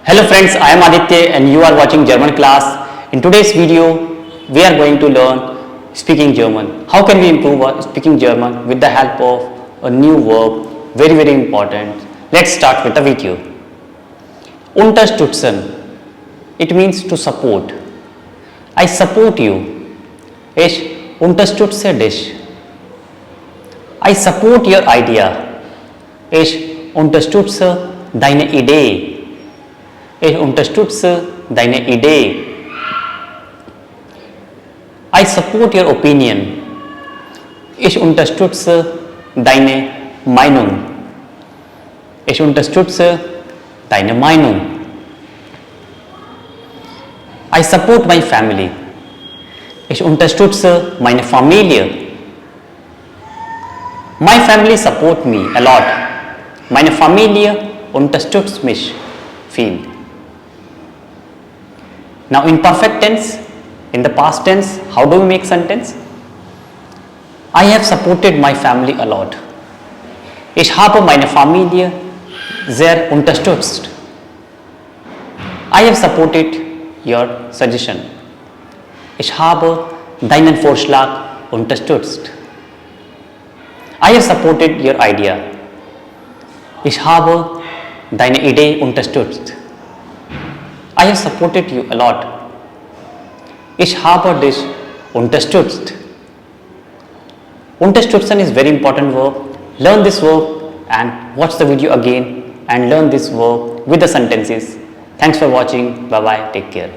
Hello friends, I am Aditya and you are watching Germanclass. In today's video, we are going to learn speaking German. How can we improve our speaking German with the help of a new verb? Very important. Let's start with the video. Unterstützen. It means to support. I support you. Ich unterstütze dich. I support your idea. Ich unterstütze deine Idee. Ich unterstütze deine Idee. I support your opinion. Ich unterstütze deine Meinung. Ich unterstütze deine Meinung. I support my family. Ich unterstütze meine Familie. My family support me a lot. Meine Familie unterstützt mich viel. Now in perfect tense, in the past tense, how do we make sentence? I have supported my family a lot. Ich habe meine Familie sehr unterstützt. I have supported your suggestion. Ich habe deinen Vorschlag unterstützt. I have supported your idea. Ich habe deine Idee unterstützt. I have supported you a lot. Ich habe dich unterstützt. Unterstützen is very important verb. Learn this verb and watch the video again and learn this verb with the sentences. Thanks for watching. Bye bye. Take care.